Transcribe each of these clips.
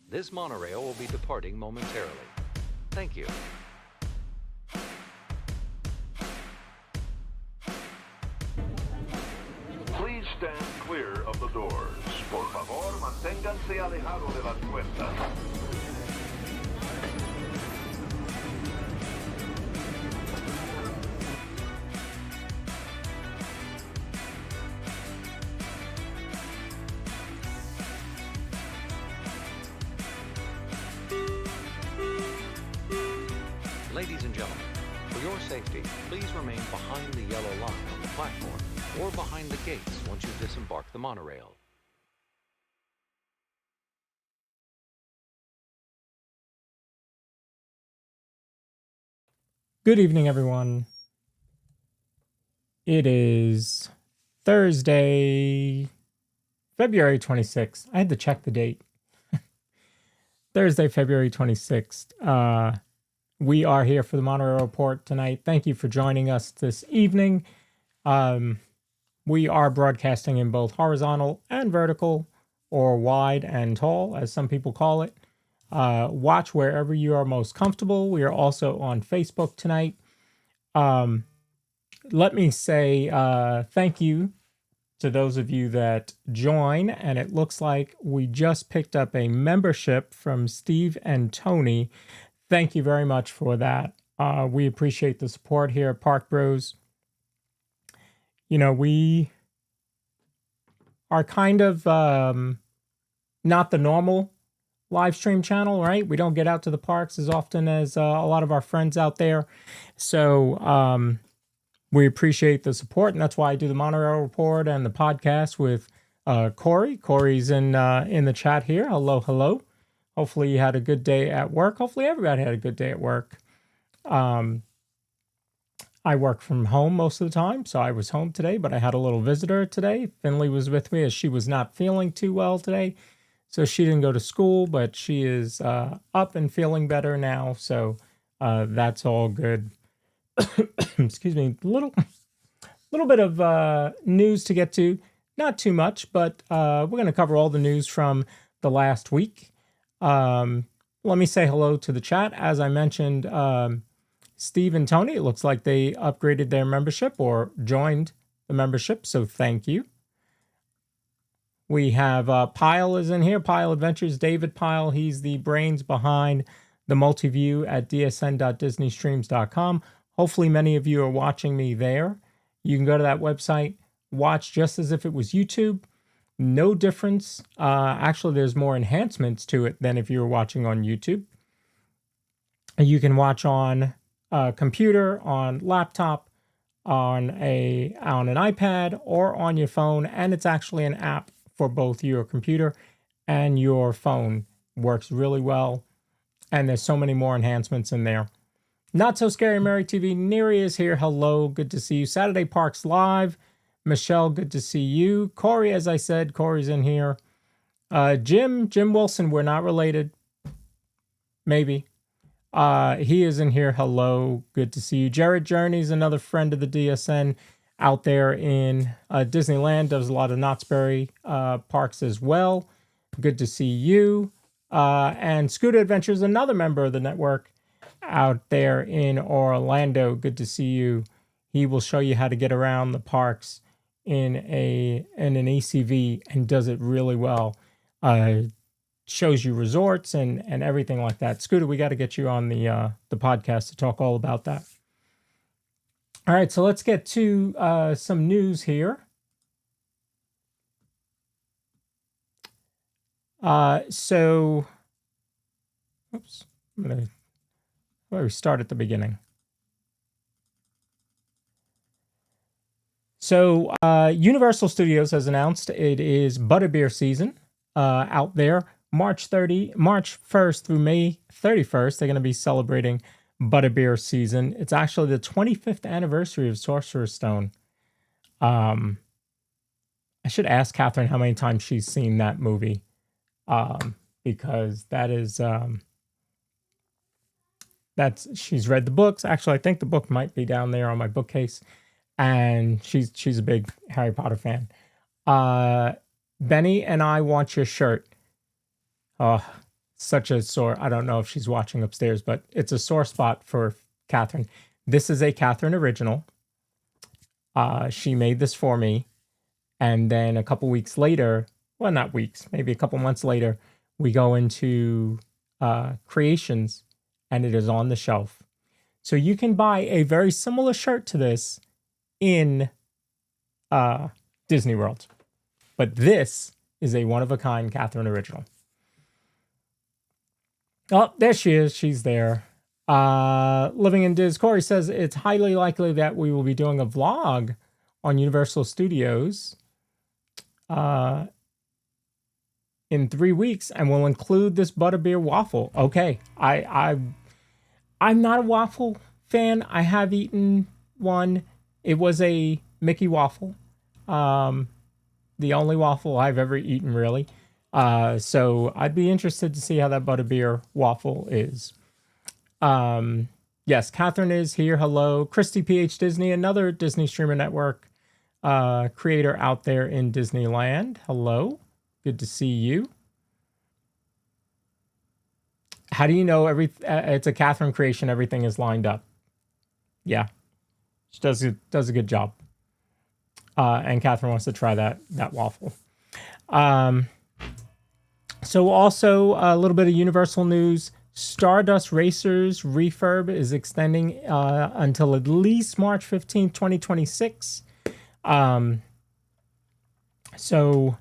This monorail will be departing momentarily. Thank you. Please stand clear of the doors. Por favor, manténganse alejado de las puertas. Ladies and gentlemen, for your safety, please remain behind the yellow line on the platform or behind the gates once you disembark the monorail. Good evening, everyone. It is Thursday, February 26th. I had to check the date. Thursday, February 26th. We are here for the Monorail Report tonight. Thank you for joining us this evening. We are broadcasting in both horizontal and vertical, or wide and tall, as some people call it. Watch wherever you are most comfortable. We are also on Facebook tonight. Let me say thank you to those of you that join, and it looks like we just picked up a membership from Steve and Tony. Thank you very much for that. We appreciate the support here at Park Bros. You know, we are kind of not the normal live stream channel, right? We don't get out to the parks as often as a lot of our friends out there. So we appreciate the support, and that's why I do the Monorail Report and the podcast with Corey. Corey's in the chat here. Hello, hello. Hopefully you had a good day at work. Hopefully everybody had a good day at work. I work from home most of the time, so I was home today, but I had a little visitor today. Finley was with me as she was not feeling too well today. So she didn't go to school, but she is up and feeling better now. So that's all good. Excuse me. Little bit of news to get to. Not too much, but we're going to cover all the news from the last week. Let me say hello to the chat. As I mentioned, Steve and Tony, it looks like they upgraded their membership or joined the membership. So thank you. We have Pyle is in here. Pyle Adventures, David Pyle. He's the brains behind the multi-view at dsn.disneystreams.com. Hopefully many of you are watching me there. You can go to that website, watch just as if it was YouTube. No difference. Actually, there's more enhancements to it than if you were watching on YouTube. You can watch on a computer, on laptop, on an iPad, or on your phone, and it's actually an app for both your computer and your phone. Works really well, and there's so many more enhancements in there. Not So Scary Mary TV, Neri is here. Hello, good to see you. Saturday Parks Live. Michelle, good to see you. Corey, as I said, Corey's in here. Jim Wilson, we're not related. Maybe. He is in here. Hello, good to see you. Jared Journey's another friend of the DSN out there in Disneyland. Does a lot of Knott's Berry parks as well. Good to see you. And Scooter Adventures, another member of the network out there in Orlando. Good to see you. He will show you how to get around the parks in an ACV and does it really well. Shows you resorts and everything like that. Scooter, we got to get you on the podcast to talk all about that. All right, so let's get to some news here. Oops, I'm gonna start at the beginning. So Universal Studios has announced it is Butterbeer season out there. March 1st through May 31st, they're going to be celebrating Butterbeer season. It's actually the 25th anniversary of Sorcerer's Stone. I should ask Catherine how many times she's seen that movie, because that is she's read the books. Actually, I think the book might be down there on my bookcase. And she's a big Harry Potter fan. Benny and I want your shirt. such a sore, I don't know if she's watching upstairs, but it's a sore spot for Catherine. This is a Catherine original. She made this for me. And then a couple weeks later, well, not weeks, maybe a couple months later, we go into Creations and it is on the shelf. So you can buy a very similar shirt to this in Disney World. But this is a one-of-a-kind Catherine original. Oh, there she is. She's there. Living in Diz, Corey says it's highly likely that we will be doing a vlog on Universal Studios in 3 weeks, and we'll include this butterbeer waffle. Okay, I'm not a waffle fan. I have eaten one. It was a Mickey waffle. The only waffle I've ever eaten, really. So I'd be interested to see how that butterbeer waffle is. Yes, Catherine is here. Hello. Christy PH Disney, another Disney Streamer Network creator out there in Disneyland. Hello. Good to see you. How do you know it's a Catherine creation? Everything is lined up. Yeah, she does a good job. And Catherine wants to try that waffle. So also a little bit of Universal news. Stardust Racers refurb is extending until at least March 15th, 2026. So,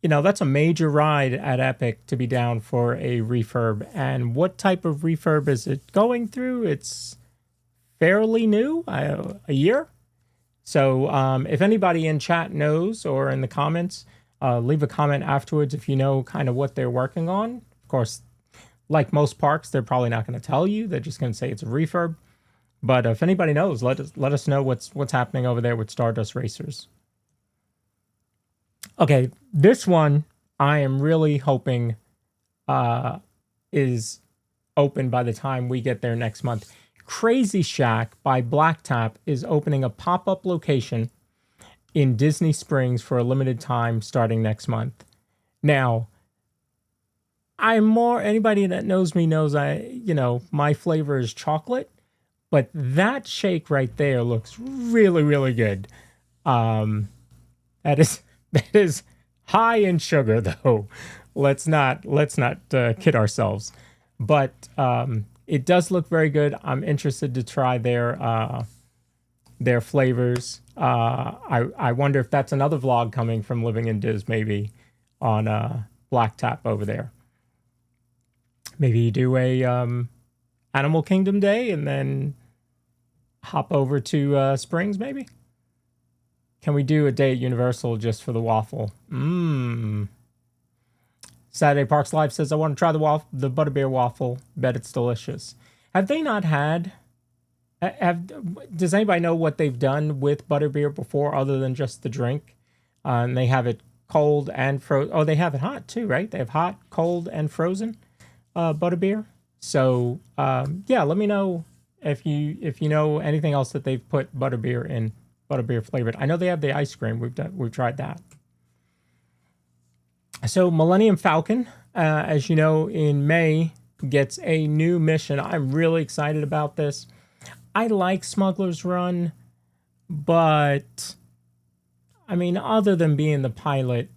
you know, that's a major ride at Epic to be down for a refurb. And what type of refurb is it going through? It's fairly new, a year. So if anybody in chat knows or in the comments, leave a comment afterwards if you know kind of what they're working on. Of course, like most parks, they're probably not going to tell you. They're just going to say it's a refurb. But if anybody knows, let us know what's happening over there with Stardust Racers. Okay, this one I am really hoping is open by the time we get there next month. Crazy Shack by Black Tap is opening a pop-up location in Disney Springs for a limited time starting next month. Now, anybody that knows me knows my flavor is chocolate, but that shake right there looks really, really good. That is high in sugar though. Let's not kid ourselves. But it does look very good. I'm interested to try their flavors. I wonder if that's another vlog coming from Living in Diz, maybe on Black Tap over there. Maybe you do a Animal Kingdom day and then hop over to Springs, maybe? Can we do a day at Universal just for the waffle? Saturday Parks Live says, I want to try the butterbeer waffle. Bet it's delicious. Have they not had... does anybody know what they've done with butterbeer before other than just the drink? And they have it cold and frozen. Oh, they have it hot too, right? They have hot, cold, and frozen butterbeer. So, yeah, let me know if you know anything else that they've put butterbeer in, butterbeer flavored. I know they have the ice cream. We've tried that. So Millennium Falcon, as you know, in May gets a new mission. I'm really excited about this. I like Smuggler's Run, but I mean, other than being the pilot,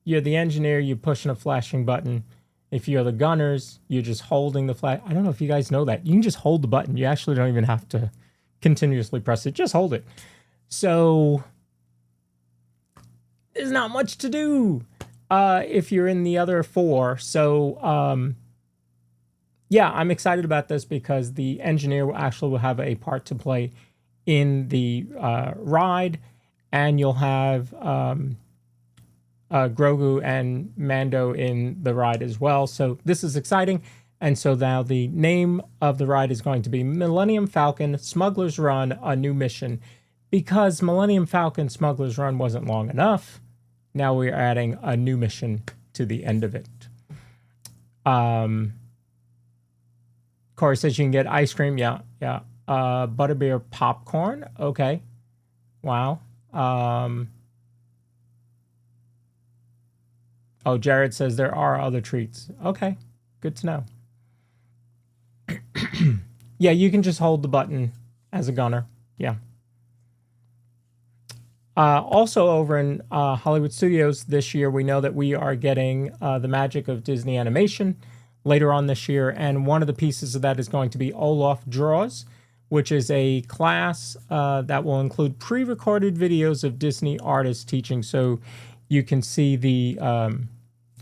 you're the engineer, you're pushing a flashing button. If you're the gunners, you're just holding the flash. I don't know if you guys know that. You can just hold the button. You actually don't even have to continuously press it. Just hold it. So there's not much to do if you're in the other four. So yeah, I'm excited about this because the engineer will have a part to play in the ride, and you'll have Grogu and Mando in the ride as well. So this is exciting. And so now the name of the ride is going to be Millennium Falcon Smuggler's Run, a new mission. Because Millennium Falcon Smuggler's Run wasn't long enough, now we're adding a new mission to the end of it. Corey says you can get ice cream. Yeah. Butterbeer popcorn. Okay. Wow. Oh, Jared says there are other treats. Okay, good to know. Yeah, you can just hold the button as a gunner. Yeah. Also over in Hollywood Studios this year, we know that we are getting The Magic of Disney Animation later on this year, and one of the pieces of that is going to be Olaf Draws, which is a class that will include pre-recorded videos of Disney artists teaching. So you can see the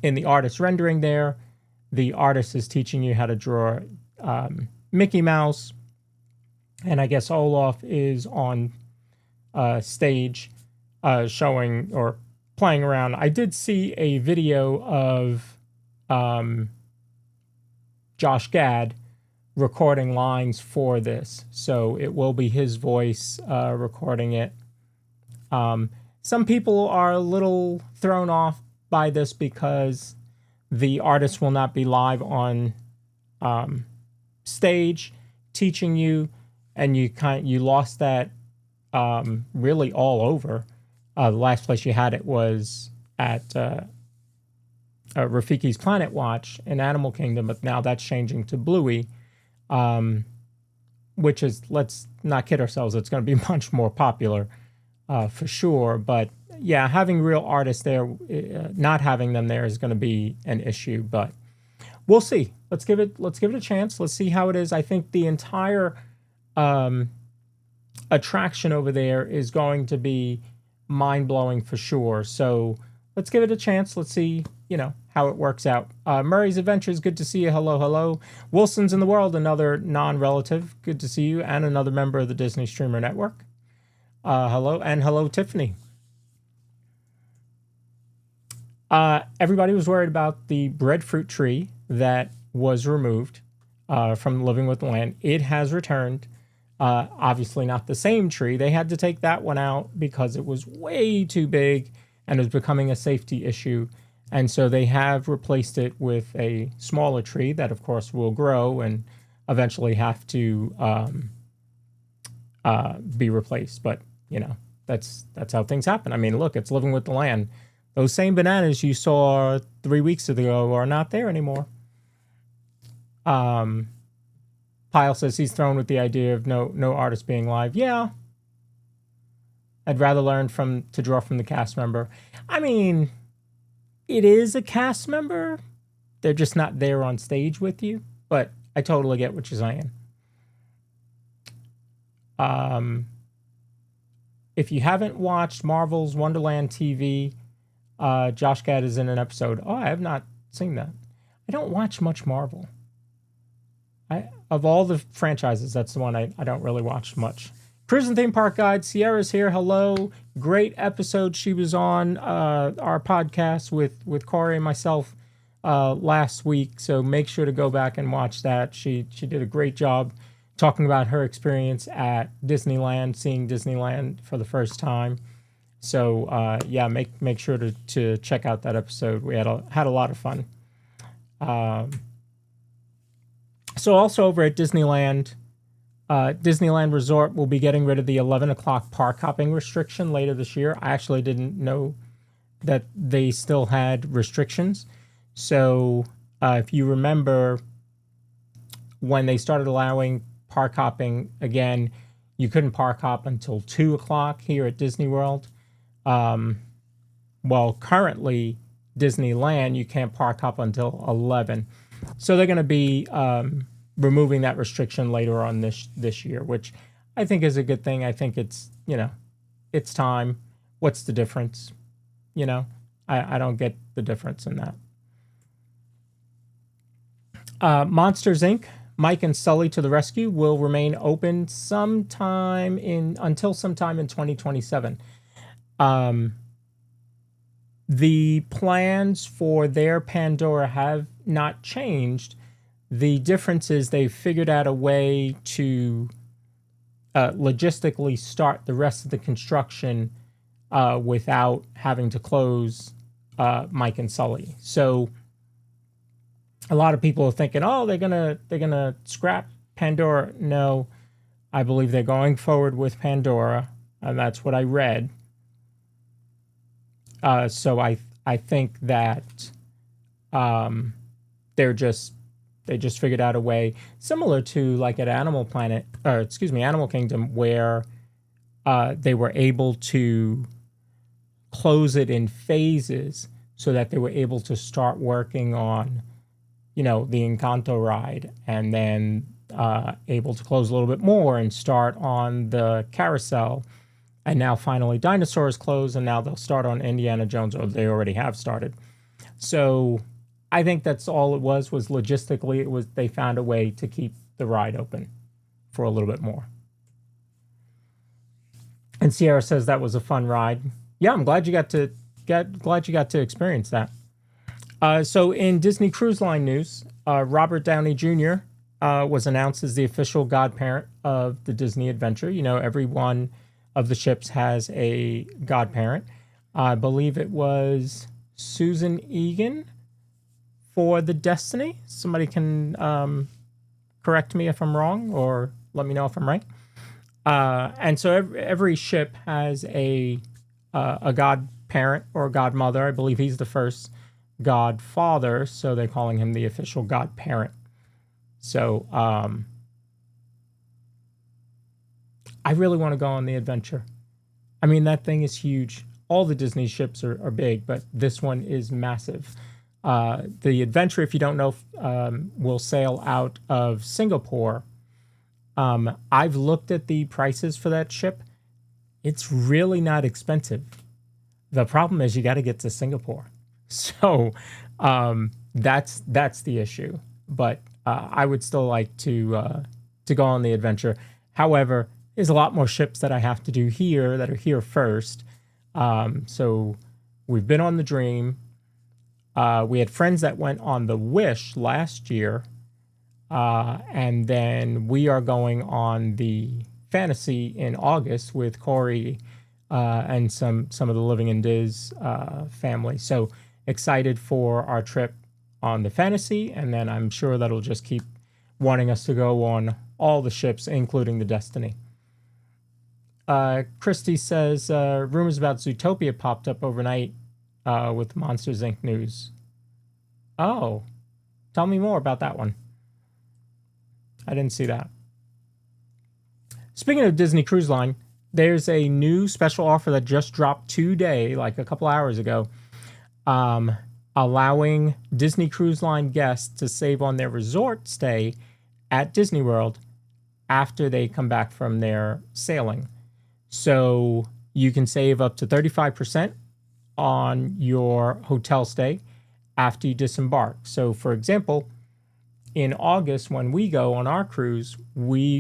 in the artist rendering there, the artist is teaching you how to draw Mickey Mouse, and I guess Olaf is on stage showing or playing around. I did see a video of Josh Gad recording lines for this, so it will be his voice recording it. Some people are a little thrown off by this because the artist will not be live on stage teaching you, and you lost that really all over. The last place you had it was at Rafiki's Planet Watch in Animal Kingdom, but now that's changing to Bluey, which is, let's not kid ourselves, it's going to be much more popular for sure. But yeah, having real artists there, not having them there is going to be an issue. But we'll see. Let's give it a chance. Let's see how it is. I think the entire attraction over there is going to be mind-blowing for sure. So let's give it a chance. Let's see, how it works out. Murray's Adventures, good to see you. Hello, hello. Wilson's in the World, another non-relative. Good to see you, and another member of the Disney Streamer Network. Hello, and hello, Tiffany. Everybody was worried about the breadfruit tree that was removed from Living with the Land. It has returned. Obviously not the same tree. They had to take that one out because it was way too big and was becoming a safety issue. And so they have replaced it with a smaller tree that, of course, will grow and eventually have to be replaced. But, that's how things happen. I mean, look, it's Living with the Land. Those same bananas you saw 3 weeks ago are not there anymore. Pyle says he's thrown with the idea of no artist being live. Yeah. I'd rather learn to draw from the cast member. I mean, it is a cast member. They're just not there on stage with you. But I totally get what you're saying. If you haven't watched Marvel's Wonderland TV, Josh Gad is in an episode. Oh, I have not seen that. I don't watch much Marvel. Of all the franchises, that's the one I don't really watch much. Cruising Theme Park Guide, Sierra's here. Hello. Great episode. She was on our podcast with Corey and myself last week, so make sure to go back and watch that. She did a great job talking about her experience at Disneyland, seeing Disneyland for the first time. So yeah, make sure to check out that episode. We had a lot of fun. So also over at Disneyland, Disneyland Resort will be getting rid of the 11 o'clock park hopping restriction later this year. I actually didn't know that they still had restrictions. So if you remember when they started allowing park hopping again, you couldn't park hop until 2 o'clock here at Disney World. Well, currently Disneyland, you can't park hop until 11. So they're going to be removing that restriction later on this year, which I think is a good thing. I think it's, it's time. What's the difference? I don't get the difference in that. Monsters, Inc., Mike and Sully to the Rescue will remain open until sometime in 2027. The plans for their Pandora have not changed. The difference is they've figured out a way to logistically start the rest of the construction without having to close Mike and Sully. So a lot of people are thinking, oh, they're gonna scrap Pandora. No, I believe they're going forward with Pandora, and that's what I read. So I I think that they just figured out a way similar to like at Animal Kingdom, where they were able to close it in phases so that they were able to start working on, the Encanto ride, and then able to close a little bit more and start on the carousel. And now finally Dinosaurs closed, and now they'll start on Indiana Jones, or they already have started. So I think that's all it was logistically, they found a way to keep the ride open for a little bit more. And Sierra says that was a fun ride. Yeah, I'm glad you got to experience that. So in Disney Cruise Line news, Robert Downey Jr. Was announced as the official godparent of the Disney Adventure. Every one of the ships has a godparent. I believe it was Susan Egan for the Destiny. Somebody can correct me if I'm wrong, or let me know if I'm right. And so every ship has a godparent or godmother. I believe he's the first godfather, so they're calling him the official godparent. So I really want to go on the adventure. I mean, that thing is huge. All the Disney ships are big, but this one is massive. The adventure, if you don't know, will sail out of Singapore. I've looked at the prices for that ship. It's really not expensive. The problem is you got to get to Singapore. So that's the issue. But I would still like to go on the adventure. However, there's a lot more ships that I have to do here that are here first. So we've been on the Dream. We had friends that went on the Wish last year. And then we are going on the Fantasy in August with Corey and some of the Living in Diz family. So excited for our trip on the Fantasy, and then I'm sure that'll just keep wanting us to go on all the ships, including the Destiny. Christy says, rumors about Zootopia popped up overnight with Monsters, Inc. news. Oh, tell me more about that one. I didn't see that. Speaking of Disney Cruise Line, there's a new special offer that just dropped today, like a couple hours ago, allowing Disney Cruise Line guests to save on their resort stay at Disney World after they come back from their sailing. So you can save up to 35% on your hotel stay after you disembark. So for example, in August, when we go on our cruise,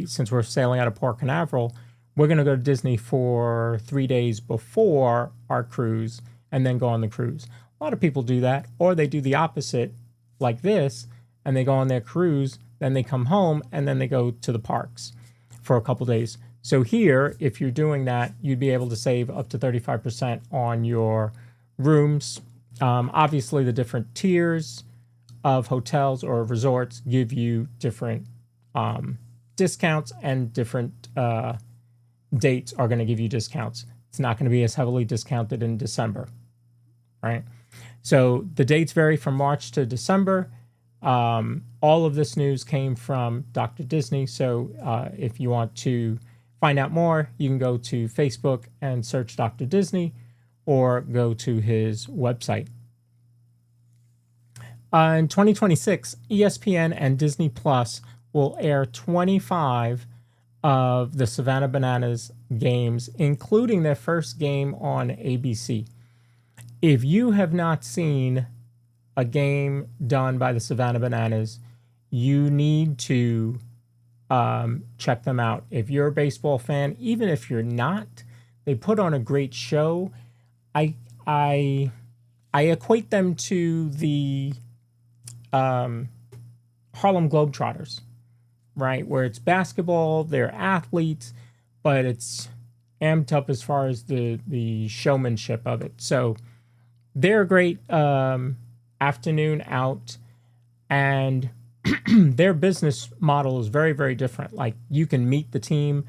since we're sailing out of Port Canaveral, we're going to go to Disney for 3 days before our cruise and then go on the cruise. A lot of people do that, or they do the opposite like this, and they go on their cruise, then they come home, and then they go to the parks for a couple days. So here, if you're doing that, you'd be able to save up to 35% on your rooms. Obviously, the different tiers of hotels or resorts give you different discounts, and different dates are going to give you discounts. It's not going to be as heavily discounted in December, right? So the dates vary from March to December. All of this news came from Dr. Disney. So if you want to find out more, you can go to Facebook and search Dr. Disney, or go to his website. In 2026, ESPN and Disney Plus will air 25 of the Savannah Bananas games, including their first game on ABC. If you have not seen a game done by the Savannah Bananas, you need to check them out. If you're a baseball fan, even if you're not, they put on a great show. I equate them to the Harlem Globetrotters, right? Where it's basketball, they're athletes, but it's amped up as far as the showmanship of it. So they're a great afternoon out, and their business model is very, very different. Like, you can meet the team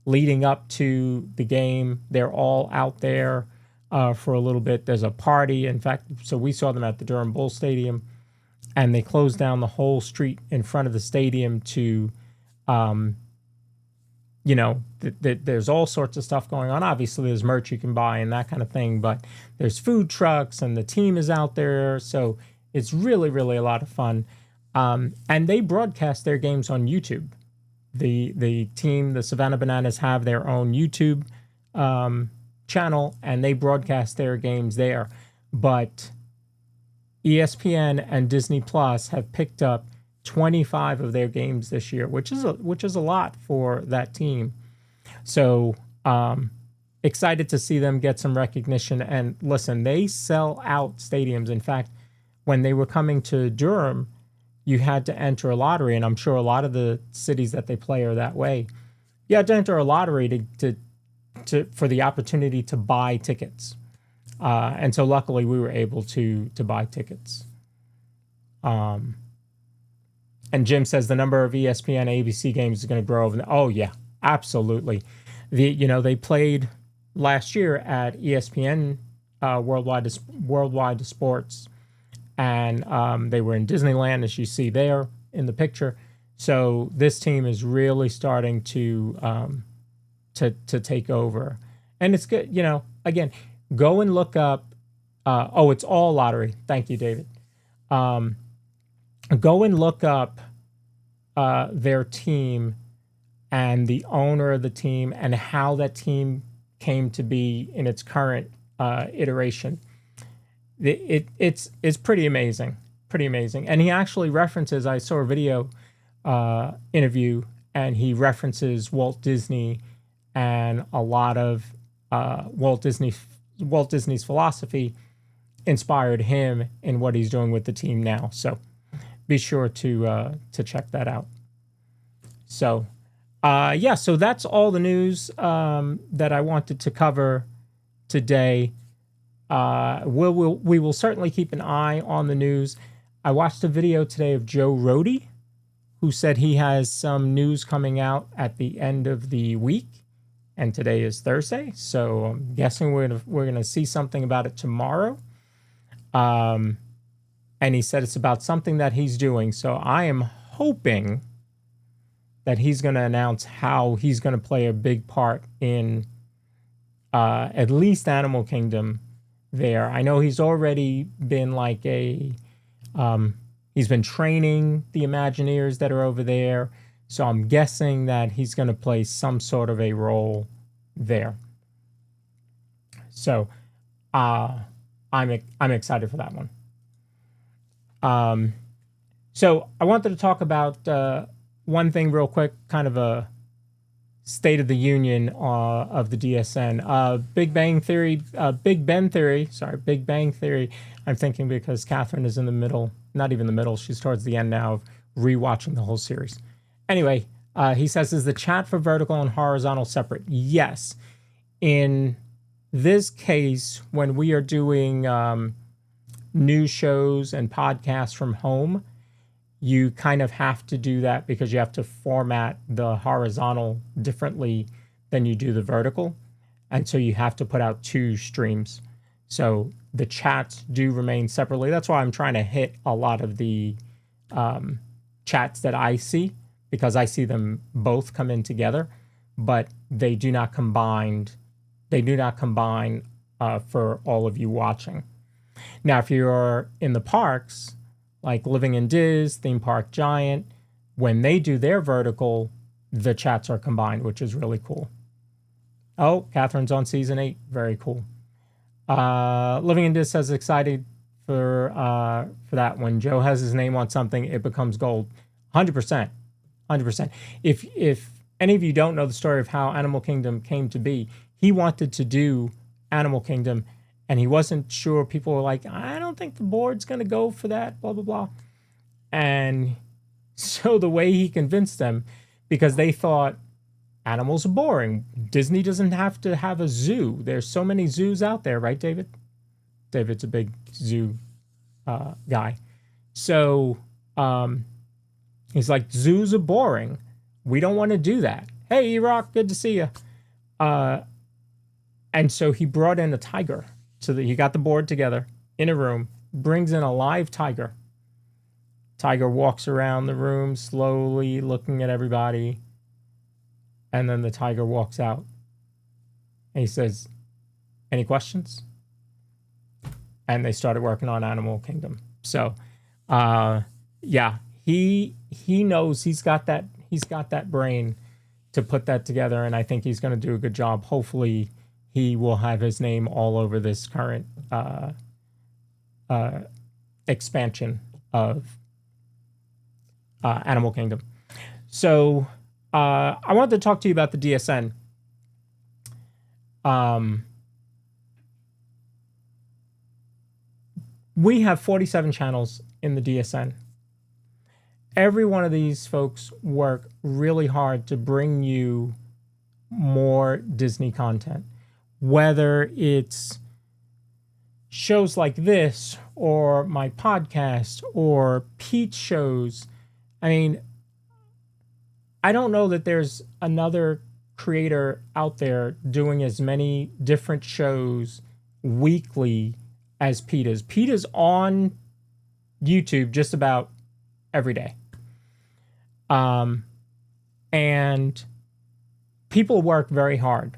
leading up to the game. They're all out there for a little bit. There's a party. In fact, so we saw them at the Durham Bull Stadium, and they closed down the whole street in front of the stadium to, there's all sorts of stuff going on. Obviously, there's merch you can buy and that kind of thing, but there's food trucks and the team is out there. So it's really, really a lot of fun. And they broadcast their games on YouTube. The team, the Savannah Bananas, have their own YouTube channel, and they broadcast their games there. But ESPN and Disney Plus have picked up 25 of their games this year, which is a lot for that team. So excited to see them get some recognition. And listen, they sell out stadiums. In fact, when they were coming to Durham, you had to enter a lottery, and I'm sure a lot of the cities that they play are that way. You had to enter a lottery for the opportunity to buy tickets. And so luckily we were able to buy tickets. And Jim says the number of ESPN ABC games is going to grow. Oh yeah, absolutely. They played last year at ESPN Worldwide Sports, and they were in Disneyland, as you see there in the picture. So this team is really starting to take over, and it's good. Again, go and look up. It's all lottery. Thank you, David. Go and look up their team and the owner of the team and how that team came to be in its current iteration. It's pretty amazing, And he actually references. I saw a video interview, and he references Walt Disney and a lot of Walt Disney's philosophy inspired him in what he's doing with the team now. So be sure to check that out. So so that's all the news that I wanted to cover today. We will certainly keep an eye on the news. I watched a video today of Joe Rohde, who said he has some news coming out at the end of the week, and today is Thursday, so I'm guessing we're gonna see something about it tomorrow. And he said it's about something that he's doing, so I am hoping that he's going to announce how he's going to play a big part in at least Animal Kingdom there. I know he's already been he's been training the Imagineers that are over there, so I'm guessing that he's going to play some sort of a role there. So I'm excited for that one. So I wanted to talk about one thing real quick, kind of a State of the Union of the DSN. Big Bang Theory. I'm thinking because Catherine is in the middle, not even the middle, she's towards the end now of rewatching the whole series. Anyway, he says, is the chat for vertical and horizontal separate? Yes. In this case, when we are doing news shows and podcasts from home, you kind of have to do that because you have to format the horizontal differently than you do the vertical. And so you have to put out two streams. So the chats do remain separately. That's why I'm trying to hit a lot of the chats that I see, because I see them both come in together, but they do not combine. For all of you watching. Now, if you're in the parks, like Living in Diz, Theme Park Giant, when they do their vertical, the chats are combined, which is really cool. Oh, Catherine's on season 8. Very cool. Living in Diz says excited for that. When Joe has his name on something, it becomes gold. 100%. 100%. If any of you don't know the story of how Animal Kingdom came to be, he wanted to do Animal Kingdom, and he wasn't sure. People were like, I don't think the board's going to go for that, blah, blah, blah. And so the way he convinced them, because they thought animals are boring. Disney doesn't have to have a zoo. There's so many zoos out there, right, David? David's a big zoo guy. So he's like, zoos are boring. We don't want to do that. Hey, E-Rock, good to see you. And so he brought in a tiger. So that he got the board together in a room, brings in a live tiger. Tiger walks around the room slowly looking at everybody. And then the tiger walks out. And he says, any questions? And they started working on Animal Kingdom. So, yeah, he knows he's got that brain to put that together, and I think he's going to do a good job. Hopefully, he will have his name all over this current expansion of Animal Kingdom. So, I wanted to talk to you about the DSN. We have 47 channels in the DSN. Every one of these folks work really hard to bring you more Disney content, whether it's shows like this or my podcast or Pete's shows. I mean, I don't know that there's another creator out there doing as many different shows weekly as Pete is. Pete is on YouTube just about every day. And people work very hard.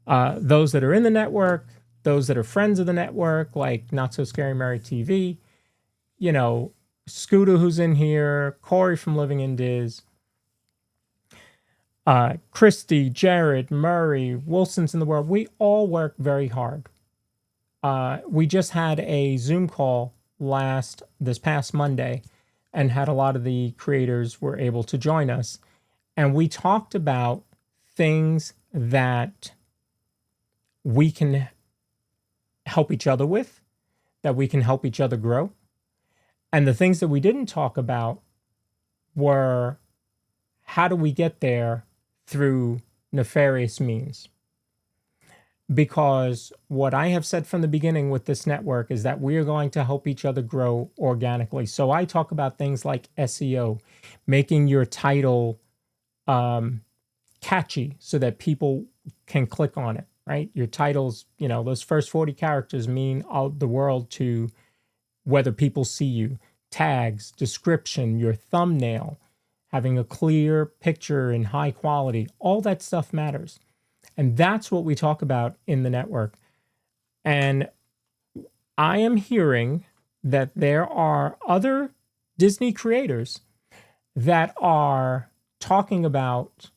Those that are in the network, those that are friends of the network, like Not So Scary Mary TV, you know, Scooter who's in here, Corey from Living in Diz, Christy, Jared, Murray, Wilson's in the world. We all work very hard. We just had a Zoom call this past Monday and had a lot of the creators were able to join us. And we talked about things that we can help each other with, that we can help each other grow. And the things that we didn't talk about were how do we get there through nefarious means? Because what I have said from the beginning with this network is that we are going to help each other grow organically. So I talk about things like SEO, making your title catchy so that people can click on it, right? Your titles, you know, those first 40 characters mean all the world to whether people see you. Tags, description, your thumbnail, having a clear picture in high quality, all that stuff matters. And that's what we talk about in the network. And I am hearing that there are other Disney creators that are talking about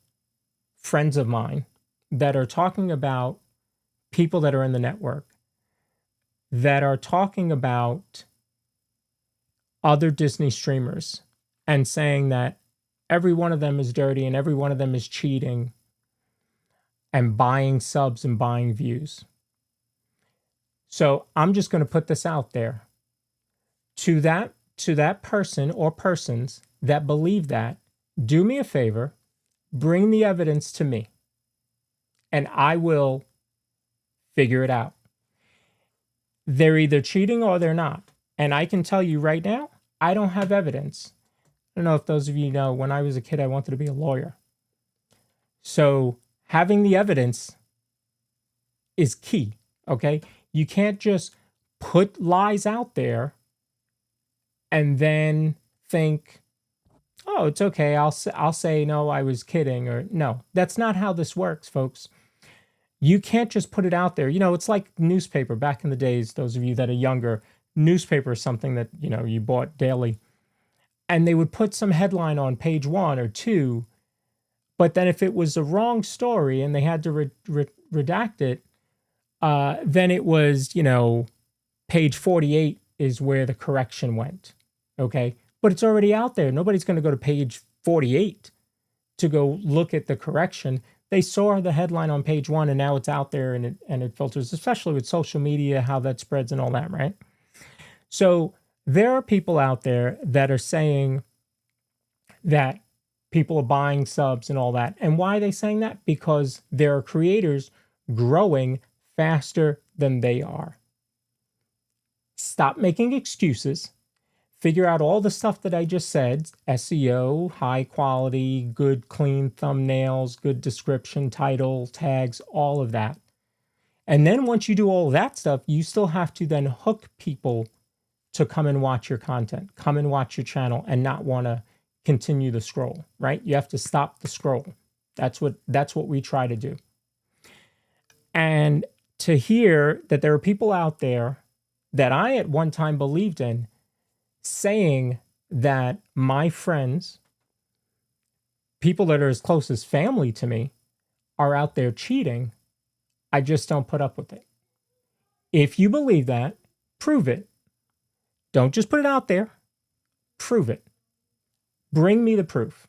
friends of mine, that are talking about people that are in the network, that are talking about other Disney streamers and saying that every one of them is dirty and every one of them is cheating and buying subs and buying views. So I'm just going to put this out there. To that person or persons that believe that, do me a favor, bring the evidence to me, and I will figure it out. They're either cheating or they're not. And I can tell you right now, I don't have evidence. I don't know if those of you know, when I was a kid, I wanted to be a lawyer. So having the evidence is key, okay? You can't just put lies out there and then think, oh, it's okay, I'll say, no, I was kidding, or no. That's not how this works, folks. You can't just put it out there. You know, it's like newspaper back in the days, those of you that are younger, newspaper is something that, you know, you bought daily. And they would put some headline on page 1 or 2, but then if it was the wrong story and they had to redact it, then it was, you know, page 48 is where the correction went, okay? But it's already out there. Nobody's going to go to page 48 to go look at the correction. They saw the headline on page 1 and now it's out there and it filters, especially with social media, how that spreads and all that, right? So there are people out there that are saying that people are buying subs and all that. And why are they saying that? Because there are creators growing faster than they are. Stop making excuses. Figure out all the stuff that I just said, SEO, high quality, good, clean thumbnails, good description, title, tags, all of that. And then once you do all that stuff, you still have to then hook people to come and watch your content, come and watch your channel and not want to continue the scroll, right? You have to stop the scroll. That's what we try to do. And to hear that there are people out there that I at one time believed in saying that my friends, people that are as close as family to me, are out there cheating, I just don't put up with it. If you believe that, prove it. Don't just put it out there. Prove it. Bring me the proof.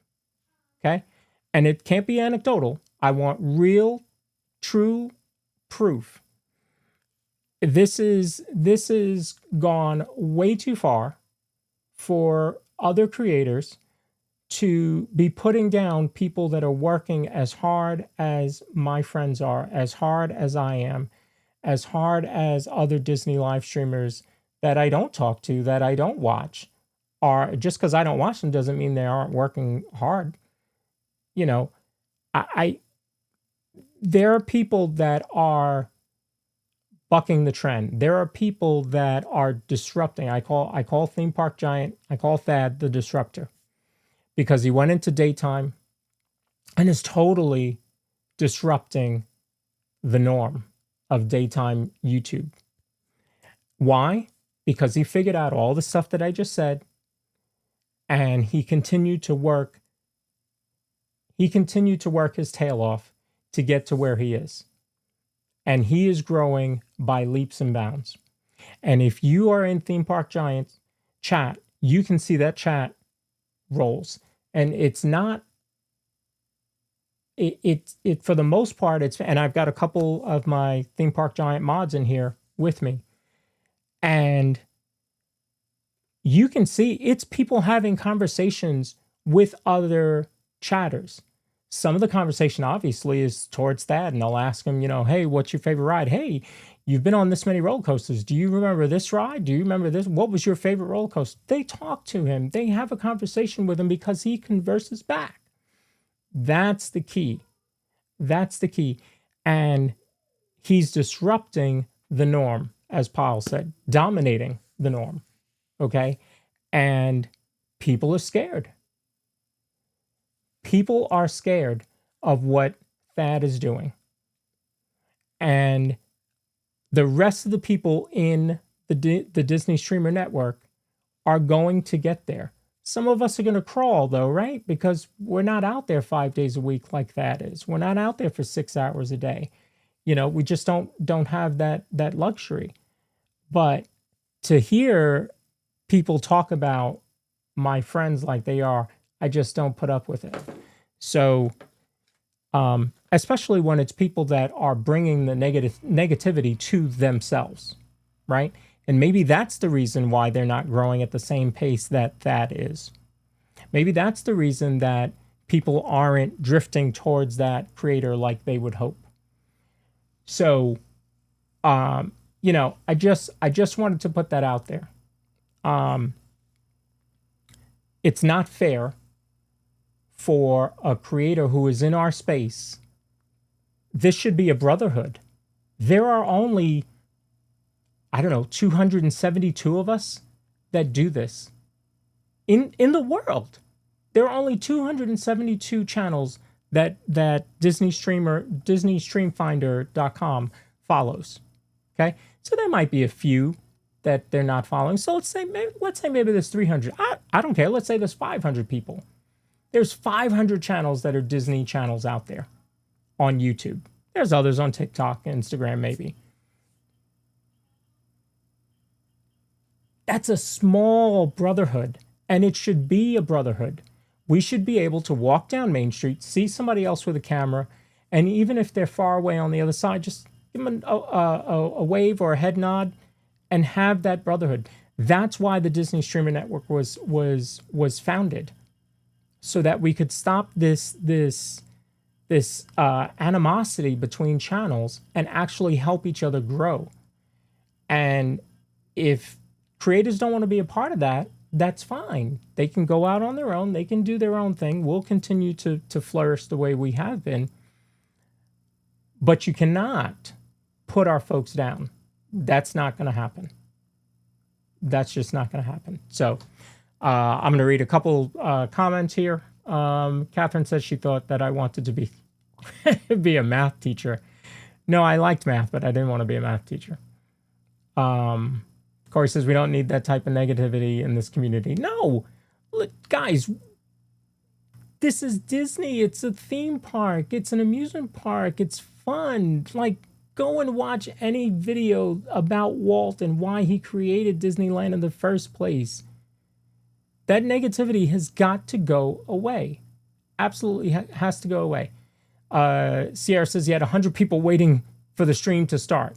Okay? And it can't be anecdotal. I want real, true proof. This is gone way too far for other creators to be putting down people that are working as hard as my friends are, as hard as I am, as hard as other Disney live streamers that I don't talk to, that I don't watch, are. Just because I don't watch them doesn't mean they aren't working hard. You know, there are people that are bucking the trend. There are people that are disrupting. I call Theme Park Giant, I call Thad the disruptor, because he went into daytime and is totally disrupting the norm of daytime YouTube. Why? Because he figured out all the stuff that I just said, and he continued to work. He continued to work his tail off to get to where he is. And he is growing by leaps and bounds. And if you are in Theme Park Giants chat, you can see that chat rolls. And it's not, it for the most part, it's, and I've got a couple of my Theme Park Giant mods in here with me. And you can see it's people having conversations with other chatters. Some of the conversation obviously is towards Thad, and they'll ask him, you know, hey, what's your favorite ride? Hey, you've been on this many roller coasters. Do you remember this ride? Do you remember this? What was your favorite roller coaster? They talk to him. They have a conversation with him because he converses back. That's the key. That's the key. And he's disrupting the norm, as Paul said, dominating the norm. Okay? And people are scared. People are scared of what Thad is doing. And the rest of the people in the Disney Streamer Network are going to get there. Some of us are going to crawl, though, right? Because we're not out there 5 days a week like Thad is. We're not out there for 6 hours a day. You know, we just don't have that luxury. But to hear people talk about my friends like they are, I just don't put up with it. So, especially when it's people that are bringing the negativity to themselves, right? And maybe that's the reason why they're not growing at the same pace that Thad is. Maybe that's the reason that people aren't drifting towards that creator like they would hope. So, you know, I just wanted to put that out there. It's not fair for a creator who is in our space. This should be a brotherhood. There are only, I don't know, 272 of us that do this in the world. There are only 272 channels that Disney Streamfinder.com follows. Okay, so there might be a few that they're not following. So let's say maybe there's 300. I don't care. Let's say there's 500 people. There's 500 channels that are Disney channels out there on YouTube. There's others on TikTok, Instagram, maybe. That's a small brotherhood, and it should be a brotherhood. We should be able to walk down Main Street, see somebody else with a camera, and even if they're far away on the other side, just give them a wave or a head nod and have that brotherhood. That's why the Disney Streamer Network was founded, so that we could stop this animosity between channels and actually help each other grow. And if creators don't want to be a part of that, that's fine. They can go out on their own. They can do their own thing. We'll continue to flourish the way we have been. But you cannot put our folks down. That's not going to happen. That's just not going to happen. So I'm going to read a couple comments here. Catherine says she thought that I wanted to be a math teacher. No, I liked math, but I didn't want to be a math teacher. Corey says we don't need that type of negativity in this community. No, look, guys, this is Disney. It's a theme park. It's an amusement park. It's fun. Like, go and watch any video about Walt and why he created Disneyland in the first place. That negativity has got to go away. Absolutely has to go away. Sierra says he had 100 people waiting for the stream to start.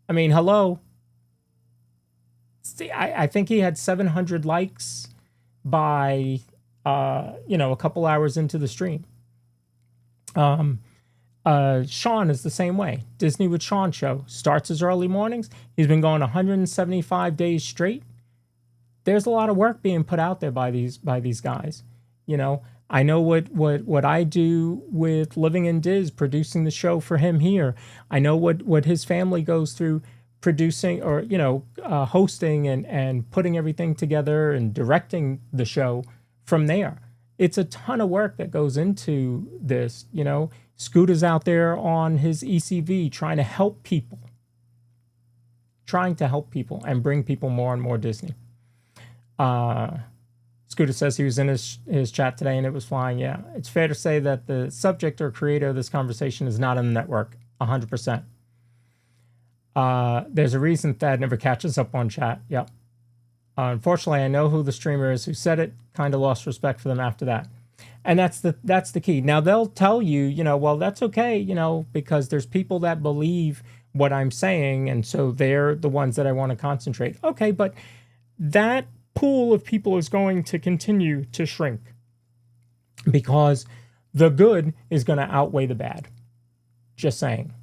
I mean, hello. See, I think he had 700 likes by, a couple hours into the stream. Sean is the same way. Disney with Sean show starts his early mornings. He's been going 175 days straight. There's a lot of work being put out there by these guys. You know, I know what I do with Living in Diz, producing the show for him here. I know what his family goes through producing or, hosting and putting everything together and directing the show from there. It's a ton of work that goes into this, Scooter's out there on his ECV trying to help people and bring people more and more Disney. Scooter says he was in his chat today and it was flying. Yeah, it's fair to say that the subject or creator of this conversation is not in the network, 100%. There's a reason Thad never catches up on chat. Yep. Unfortunately, I know who the streamer is who said it. Kind of lost respect for them after that. And that's the key. Now, they'll tell you, well, that's okay, because there's people that believe what I'm saying, and so they're the ones that I want to concentrate. Okay, but that pool of people is going to continue to shrink because the good is going to outweigh the bad. Just saying.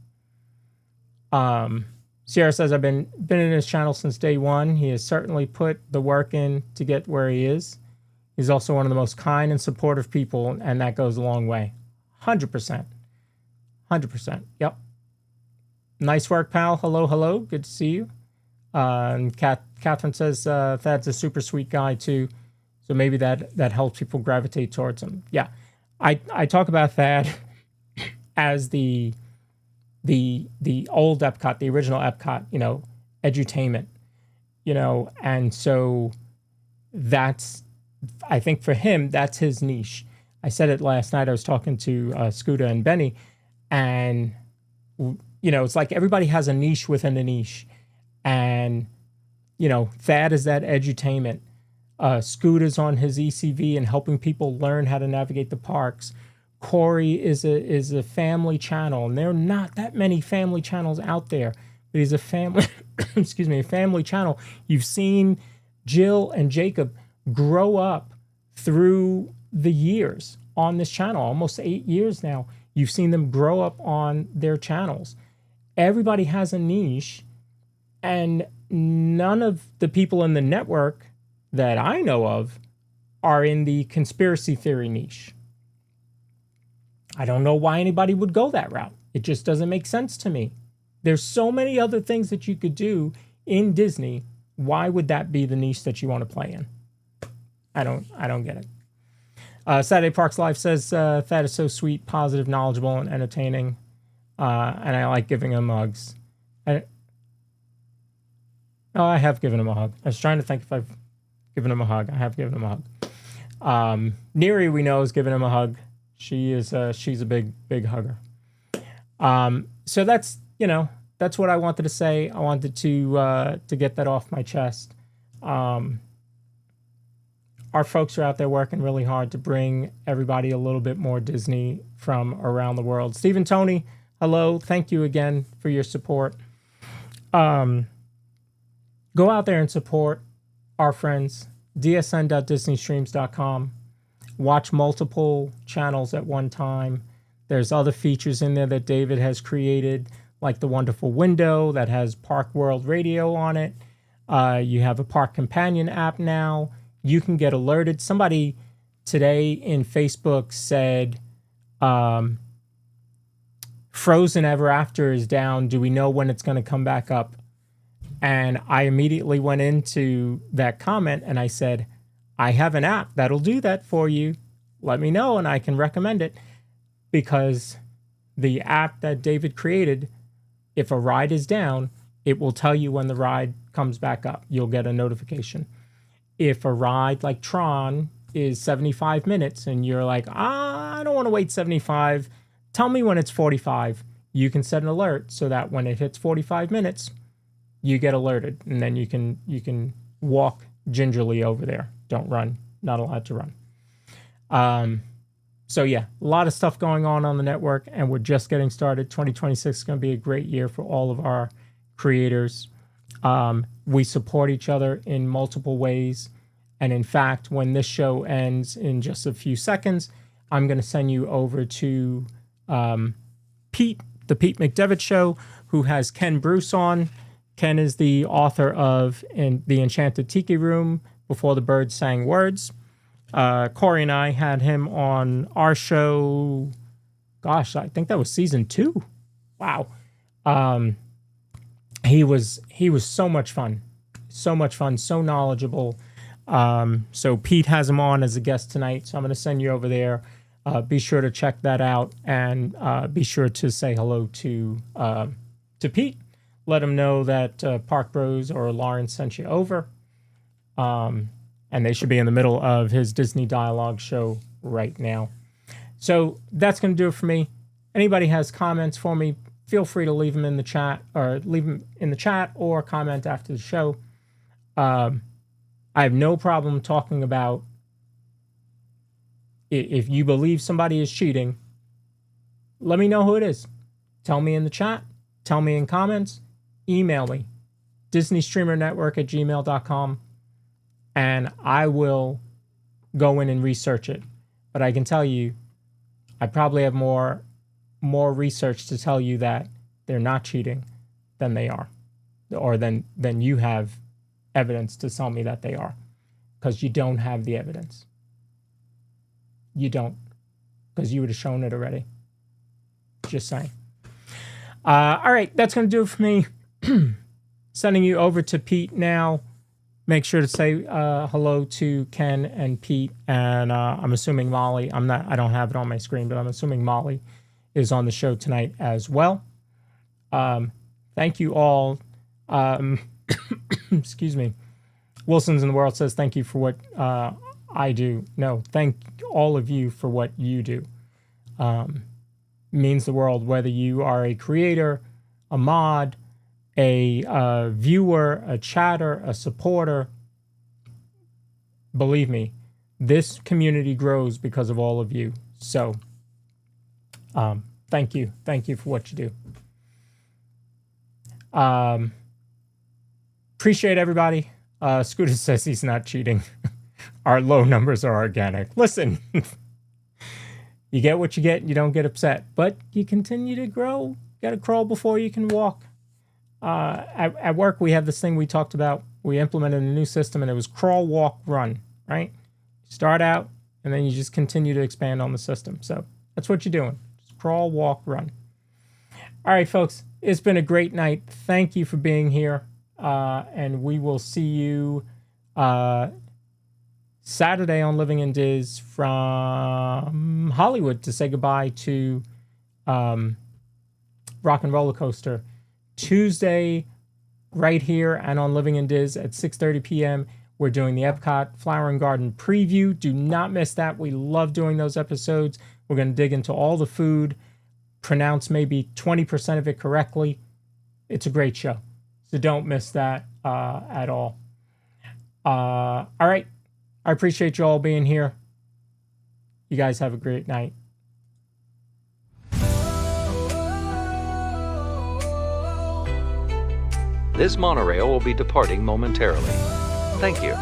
Sierra says, I've been in his channel since day one. He has certainly put the work in to get where he is. He's also one of the most kind and supportive people, and that goes a long way. 100%. 100%. Yep. Nice work, pal. Hello. Good to see you. And Catherine says Thad's a super sweet guy, too. So maybe that helps people gravitate towards him. Yeah. I talk about Thad as the old Epcot, the original Epcot, edutainment, and so that's, I think for him, that's his niche. I said it last night. I was talking to Scooter and Benny, and, it's like everybody has a niche within a niche. And, Thad is that edutainment. Scooter's on his ECV and helping people learn how to navigate the parks. Corey is a family channel, and there are not that many family channels out there. But he's a family, a family channel. You've seen Jill and Jacob grow up through the years on this channel, almost 8 years now. You've seen them grow up on their channels. Everybody has a niche, and none of the people in the network that I know of are in the conspiracy theory niche. I don't know why anybody would go that route. It just doesn't make sense to me. There's so many other things that you could do in Disney. Why would that be the niche that you want to play in? I don't get it. Saturday Parks Live says Thad is so sweet, positive, knowledgeable, and entertaining. And I like giving him hugs. I have given him a hug. I was trying to think if I've given him a hug. I have given him a hug. Neri, we know, is giving him a hug. She's a big hugger. So that's what I wanted to say. I wanted to get that off my chest. Our folks are out there working really hard to bring everybody a little bit more Disney from around the world. Stephen Tony, hello. Thank you again for your support. Go out there and support our friends. dsn.disneystreams.com. Watch multiple channels at one time. There's other features in there that David has created, like the wonderful window that has Park World Radio on it. You have a Park Companion app now. You can get alerted. Somebody today in Facebook said Frozen Ever After is down. Do we know when it's going to come back up? And I immediately went into that comment and I said, I have an app that'll do that for you. Let me know and I can recommend it. Because the app that David created, if a ride is down, it will tell you when the ride comes back up. You'll get a notification. If a ride like Tron is 75 minutes and you're like, I don't want to wait 75, tell me when it's 45. You can set an alert so that when it hits 45 minutes, you get alerted, and then you can walk gingerly over there. Don't run. Not allowed to run. So yeah, a lot of stuff going on the network, and we're just getting started. 2026 is going to be a great year for all of our creators. We support each other in multiple ways. And in fact, when this show ends in just a few seconds, I'm going to send you over to Pete, the Pete McDevitt Show, who has Ken Bruce on. Ken is the author of The Enchanted Tiki Room, Before the Birds Sang Words. Corey and I had him on our show. Gosh, I think that was season 2. Wow. He was so much fun. So knowledgeable. So Pete has him on as a guest tonight. So I'm going to send you over there. Be sure to check that out, and be sure to say hello to Pete. Let him know that Park Bros or Lawrence sent you over. And they should be in the middle of his Disney Dialogue show right now. So that's going to do it for me. Anybody has comments for me, feel free to leave them in the chat, or comment after the show. I have no problem talking about if you believe somebody is cheating. Let me know who it is. Tell me in the chat. Tell me in comments. Email me. DisneyStreamerNetwork@gmail.com. And I will go in and research it. But I can tell you, I probably have more research to tell you that they're not cheating than they are. Or than you have evidence to tell me that they are. Because you don't have the evidence. You don't. Because you would have shown it already. Just saying. All right, that's going to do it for me. Sending you over to Pete now. Make sure to say hello to Ken and Pete, and I'm assuming Molly. I don't have it on my screen, but I'm assuming Molly is on the show tonight as well. Thank you all. Excuse me. Wilson's in the World says thank you for what I do. No, thank all of you for what you do. Means the world, whether you are a creator, a mod, a viewer, a chatter, a supporter. Believe me, this community grows because of all of you. So, thank you. Thank you for what you do. Appreciate everybody. Scooter says he's not cheating. Our low numbers are organic. Listen, you get what you get and you don't get upset, but you continue to grow. You got to crawl before you can walk. At work, we have this thing we talked about. We implemented a new system, and it was crawl, walk, run, right? You start out, and then you just continue to expand on the system. So that's what you're doing. Just crawl, walk, run. All right, folks. It's been a great night. Thank you for being here. And we will see you Saturday on Living in Diz from Hollywood to say goodbye to Rock and Roller Coaster. Tuesday, right here and on Living in Diz at 6:30 p.m. We're doing the Epcot Flower and Garden preview. Do not miss that. We love doing those episodes. We're going to dig into all the food, pronounce maybe 20% of it correctly. It's a great show. So don't miss that at all. All right. I appreciate you all being here. You guys have a great night. This monorail will be departing momentarily. Thank you.